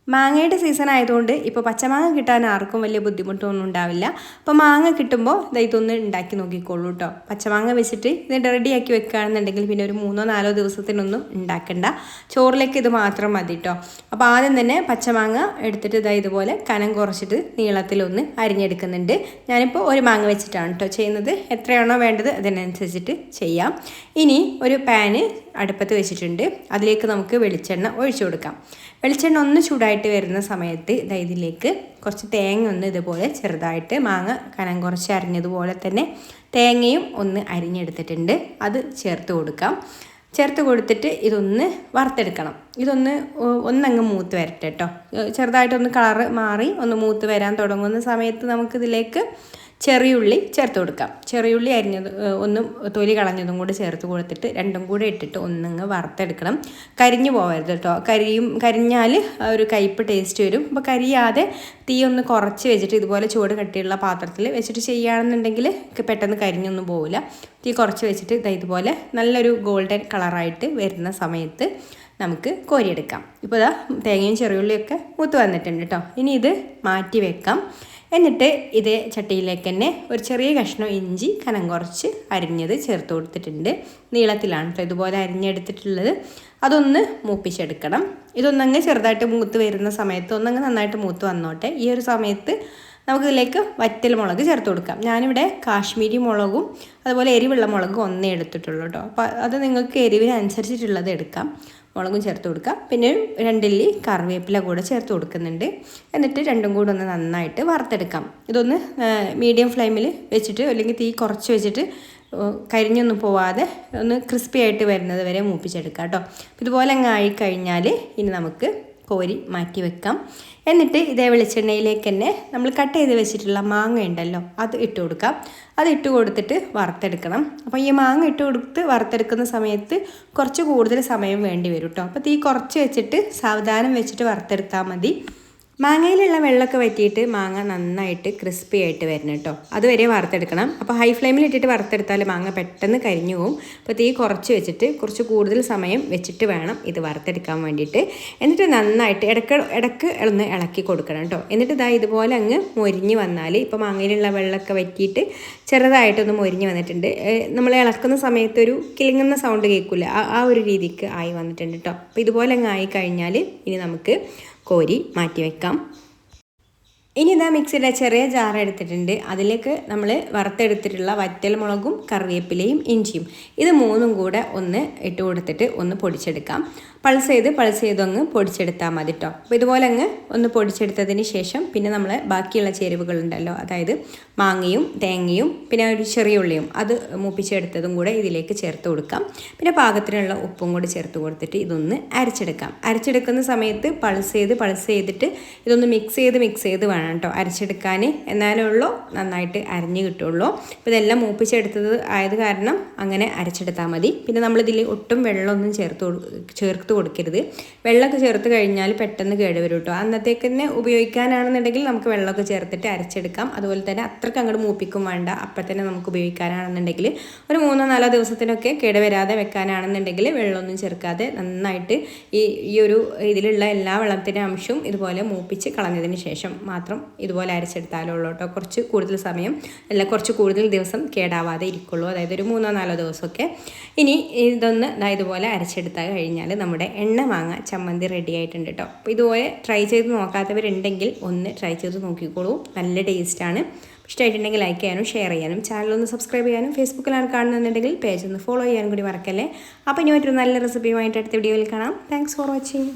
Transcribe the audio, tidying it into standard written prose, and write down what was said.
മാങ്ങയുടെ സീസൺ ആയതുകൊണ്ട് ഇപ്പോൾ പച്ചമാങ്ങ കിട്ടാൻ ആർക്കും വലിയ ബുദ്ധിമുട്ടൊന്നും ഉണ്ടാവില്ല. അപ്പോൾ മാങ്ങ കിട്ടുമ്പോൾ ഇതൊന്ന് ഉണ്ടാക്കി നോക്കിക്കോളൂ കേട്ടോ. പച്ചമാങ്ങ വെച്ചിട്ട് ഇത് റെഡിയാക്കി വെക്കുകയാണെന്നുണ്ടെങ്കിൽ പിന്നെ ഒരു 3-4 ദിവസത്തിനൊന്നും ഉണ്ടാക്കണ്ട. ചോറിലേക്ക് ഇത് മാത്രം മതി കേട്ടോ. അപ്പോൾ ആദ്യം തന്നെ പച്ചമാങ്ങ എടുത്തിട്ട് ഇതുപോലെ കനം കുറച്ചിട്ട് നീളത്തിലൊന്ന് അരിഞ്ഞെടുക്കുന്നുണ്ട്. ഞാനിപ്പോൾ ഒരു മാങ്ങ വെച്ചിട്ടാണ് കേട്ടോ ചെയ്യുന്നത്. എത്രയാണോ വേണ്ടത് അതിനനുസരിച്ചിട്ട് ചെയ്യാം. ഇനി ഒരു പാന് അടുപ്പത്ത് വെച്ചിട്ടുണ്ട്. അതിലേക്ക് നമുക്ക് വെളിച്ചെണ്ണ ഒഴിച്ചു കൊടുക്കാം. വെളിച്ചെണ്ണ ഒന്ന് ചൂടായിട്ട് വരുന്ന സമയത്ത് ഇതിലേക്ക് കുറച്ച് തേങ്ങ ഒന്ന് ഇതുപോലെ ചെറുതായിട്ട് മാങ്ങ കനം കുറച്ച് അരിഞ്ഞതുപോലെ തന്നെ തേങ്ങയും ഒന്ന് അരിഞ്ഞെടുത്തിട്ടുണ്ട്. അത് ചേർത്ത് കൊടുക്കാം. ചേർത്ത് കൊടുത്തിട്ട് ഇതൊന്ന് വറുത്തെടുക്കണം. ഒന്നങ്ങ് മൂത്ത് വരട്ടെ കേട്ടോ. ചെറുതായിട്ടൊന്ന് കളറ് മാറി ഒന്ന് മൂത്ത് വരാൻ തുടങ്ങുന്ന സമയത്ത് നമുക്കിതിലേക്ക് ചെറിയുള്ളി ചേർത്ത് കൊടുക്കാം. ചെറിയുള്ളി അരിഞ്ഞത് ഒന്നും തൊലി കളഞ്ഞതും കൂടി ചേർത്ത് കൊടുത്തിട്ട് രണ്ടും കൂടെ ഇട്ടിട്ട് ഒന്നങ്ങ് വറുത്തെടുക്കണം. കരിഞ്ഞു പോകരുത് കേട്ടോ. കരിഞ്ഞാൽ ഒരു കയ്പ്പ് ടേസ്റ്റ് വരും. അപ്പോൾ കരിയാതെ തീ ഒന്ന് കുറച്ച് വെച്ചിട്ട് ഇതുപോലെ ചൂട് കട്ടിയുള്ള പാത്രത്തിൽ വെച്ചിട്ട് ചെയ്യുകയാണെന്നുണ്ടെങ്കിൽ പെട്ടെന്ന് കരിഞ്ഞൊന്നും പോവില്ല. തീ കുറച്ച് വെച്ചിട്ട് ഇതുപോലെ നല്ലൊരു ഗോൾഡൻ കളറായിട്ട് വരുന്ന സമയത്ത് നമുക്ക് കോരിയെടുക്കാം. ഇപ്പോൾ തേങ്ങയും ചെറിയുള്ളിയൊക്കെ മൂത്ത് വന്നിട്ടുണ്ട് കേട്ടോ. ഇനി ഇത് മാറ്റി വെക്കാം. എന്നിട്ട് ഇതേ ചട്ടിയിലേക്ക് തന്നെ ഒരു ചെറിയ കഷ്ണം ഇഞ്ചി കനം കുറച്ച് അരിഞ്ഞത് ചേർത്ത് കൊടുത്തിട്ടുണ്ട്. നീളത്തിലാണ് കേട്ടോ ഇതുപോലെ അരിഞ്ഞെടുത്തിട്ടുള്ളത്. അതൊന്ന് മൂപ്പിച്ചെടുക്കണം. ഇതൊന്നങ്ങ് ചെറുതായിട്ട് മൂത്ത് വരുന്ന സമയത്ത് ഒന്നങ്ങ് നന്നായിട്ട് മൂത്ത് വന്നോട്ടെ. ഈ ഒരു സമയത്ത് നമുക്കിതിലേക്ക് വറ്റൽ മുളക് ചേർത്ത് കൊടുക്കാം. ഞാനിവിടെ കാശ്മീരി മുളകും അതുപോലെ എരിവുള്ള മുളകും ഒന്നേ എടുത്തിട്ടുള്ളൂ കേട്ടോ. അപ്പോൾ അത് നിങ്ങൾക്ക് എരിവിനനുസരിച്ചിട്ടുള്ളത് എടുക്കാം. മുളകും ചേർത്ത് കൊടുക്കാം. പിന്നെ 2 ഇല്ലി കറിവേപ്പില കൂടെ ചേർത്ത് കൊടുക്കുന്നുണ്ട്. എന്നിട്ട് രണ്ടും കൂടെ ഒന്ന് നന്നായിട്ട് വറുത്തെടുക്കാം. ഇതൊന്ന് മീഡിയം ഫ്ലെയിമിൽ വെച്ചിട്ട് അല്ലെങ്കിൽ തീ കുറച്ച് വെച്ചിട്ട് കരിഞ്ഞൊന്നും പോവാതെ ഒന്ന് ക്രിസ്പി ആയിട്ട് വരുന്നത് വരെ മൂപ്പിച്ചെടുക്കാം കേട്ടോ. ഇതുപോലെ അങ്ങ് ആയിക്കഴിഞ്ഞാൽ ഇനി നമുക്ക് കോരി മാറ്റി വെക്കാം. എന്നിട്ട് ഇതേ വെളിച്ചെണ്ണയിലേക്ക് തന്നെ നമ്മൾ കട്ട് ചെയ്ത് വെച്ചിട്ടുള്ള മാങ്ങ ഉണ്ടല്ലോ അത് ഇട്ട് കൊടുക്കാം. അത് ഇട്ട് കൊടുത്തിട്ട് വറുത്തെടുക്കണം. അപ്പോൾ ഈ മാങ്ങ ഇട്ട് കൊടുത്ത് വറുത്തെടുക്കുന്ന സമയത്ത് കുറച്ച് കൂടുതൽ സമയം വേണ്ടി വരും കേട്ടോ. അപ്പോൾ തീ കുറച്ച് വെച്ചിട്ട് സാവധാനം വെച്ചിട്ട് വറുത്തെടുത്താൽ മതി. മാങ്ങയിലുള്ള വെള്ളമൊക്കെ വറ്റിയിട്ട് മാങ്ങ നന്നായിട്ട് ക്രിസ്പി ആയിട്ട് വരണം കേട്ടോ. അതുവരെ വറുത്തെടുക്കണം. അപ്പോൾ ഹൈ ഫ്ലെയിമിൽ ഇട്ടിട്ട് വറുത്തെടുത്താൽ മാങ്ങ പെട്ടെന്ന് കരിഞ്ഞു പോകും. അപ്പോൾ തീ കുറച്ച് വെച്ചിട്ട് കുറച്ച് കൂടുതൽ സമയം വെച്ചിട്ട് വേണം ഇത് വറുത്തെടുക്കാൻ വേണ്ടിയിട്ട്. എന്നിട്ട് നന്നായിട്ട് ഇടക്ക് ഒന്ന് ഇളക്കി കൊടുക്കണം കേട്ടോ. എന്നിട്ട് ഇതുപോലെ അങ്ങ് മൊരിഞ്ഞ് വന്നാൽ ഇപ്പോൾ മാങ്ങയിലുള്ള വെള്ളമൊക്കെ വറ്റിയിട്ട് ചെറുതായിട്ടൊന്ന് മൊരിഞ്ഞ് വന്നിട്ടുണ്ട്. നമ്മൾ ഇളക്കുന്ന സമയത്ത് ഒരു കിളുങ്ങുന്ന സൗണ്ട് കേൾക്കില്ല. ആ ഒരു രീതിക്ക് ആയി വന്നിട്ടുണ്ട് കേട്ടോ. അപ്പോൾ ഇതുപോലെ അങ്ങ് ആയി കഴിഞ്ഞാൽ ഇനി നമുക്ക് കോരി മാറ്റി വെക്കാം. ഇനി മിക്സിയുടെ ചെറിയ ജാർ എടുത്തിട്ടുണ്ട്. അതിലേക്ക് നമ്മൾ വറുത്തെടുത്തിട്ടുള്ള വറ്റൽ മുളകും കറിവേപ്പിലയും ഇഞ്ചിയും ഇത് മൂന്നും കൂടെ ഒന്ന് ഇട്ട് കൊടുത്തിട്ട് ഒന്ന് പൊടിച്ചെടുക്കാം. പൾസ് ചെയ്ത് അങ്ങ് പൊടിച്ചെടുത്താൽ മതി കേട്ടോ. അപ്പോൾ ഇതുപോലെ അങ്ങ് ഒന്ന് പൊടിച്ചെടുത്തതിന് ശേഷം പിന്നെ നമ്മൾ ബാക്കിയുള്ള ചേരുവകളുണ്ടല്ലോ, അതായത് മാങ്ങയും തേങ്ങയും പിന്നെ ഒരു ചെറിയ ഉള്ളിയും അത് മൂപ്പിച്ചെടുത്തതും കൂടെ ഇതിലേക്ക് ചേർത്ത് കൊടുക്കാം. പിന്നെ പാകത്തിനുള്ള ഉപ്പും കൂടി ചേർത്ത് കൊടുത്തിട്ട് ഇതൊന്ന് അരച്ചെടുക്കാം. അരച്ചെടുക്കുന്ന സമയത്ത് പൾസ് ചെയ്തിട്ട് ഇതൊന്ന് മിക്സ് ചെയ്ത് വേണം കേട്ടോ അരച്ചെടുക്കാൻ. എന്നാലേ ഉള്ളൂ നന്നായിട്ട് അരഞ്ഞ് കിട്ടുള്ളൂ. അപ്പോൾ ഇതെല്ലാം മൂപ്പിച്ചെടുത്തത് ആയത് കാരണം അങ്ങനെ അരച്ചെടുത്താൽ മതി. പിന്നെ നമ്മളിതിൽ ഒട്ടും വെള്ളമൊന്നും ചേർത്ത് കൊടുക്കരുത്. വെള്ളമൊക്കെ ചേർത്ത് കഴിഞ്ഞാൽ പെട്ടെന്ന് കേടുവരും കേട്ടോ. അന്നത്തേക്ക് തന്നെ ഉപയോഗിക്കാനാണെന്നുണ്ടെങ്കിൽ നമുക്ക് വെള്ളമൊക്കെ ചേർത്തിട്ട് അരച്ചെടുക്കാം. അതുപോലെ തന്നെ അത്രയ്ക്ക് അങ്ങോട്ട് മൂപ്പിക്കും വേണ്ട. അപ്പം തന്നെ നമുക്ക് ഉപയോഗിക്കാനാണെന്നുണ്ടെങ്കിൽ ഒരു 3-4 ദിവസത്തിനൊക്കെ കേടുവരാതെ വെക്കാനാണെന്നുണ്ടെങ്കിൽ വെള്ളമൊന്നും ചേർക്കാതെ നന്നായിട്ട് ഈ ഒരു ഇതിലുള്ള എല്ലാ വെള്ളത്തിൻ്റെ അംശവും ഇതുപോലെ മൂപ്പിച്ച് കളഞ്ഞതിന് ശേഷം മാത്രം ഇതുപോലെ അരച്ചെടുത്താലോ ഉള്ളൂ കേട്ടോ. കുറച്ച് കൂടുതൽ സമയം കുറച്ച് കൂടുതൽ ദിവസം കേടാവാതെ ഇരിക്കുള്ളൂ. അതായത് ഒരു 3-4 ദിവസമൊക്കെ. ഇനി ഇതൊന്ന് ഇതുപോലെ അരച്ചെടുത്താൽ കഴിഞ്ഞാൽ നമ്മുടെ എണ്ണ മാങ്ങ ചമ്മന്തി റെഡി ആയിട്ടുണ്ട് കേട്ടോ. അപ്പോൾ ഇതുപോലെ ട്രൈ ചെയ്ത് നോക്കാത്തവരുണ്ടെങ്കിൽ ഒന്ന് ട്രൈ ചെയ്ത് നോക്കിക്കോളൂ. നല്ല ടേസ്റ്റാണ്. ഇഷ്ടമായിട്ടുണ്ടെങ്കിൽ ലൈക്ക് ചെയ്യാനും ഷെയർ ചെയ്യാനും ചാനലൊന്ന് സബ്സ്ക്രൈബ് ചെയ്യാനും ഫേസ്ബുക്കിലാണ് കാണുന്നുണ്ടെങ്കിൽ പേജ് ഒന്ന് ഫോളോ ചെയ്യാനും കൂടി മറക്കല്ലേ. അപ്പോൾ ഇനി മറ്റൊരു നല്ല റെസിപ്പിയുമായിട്ട് അടുത്ത വീഡിയോയിൽ കാണാം. Thanks for watching.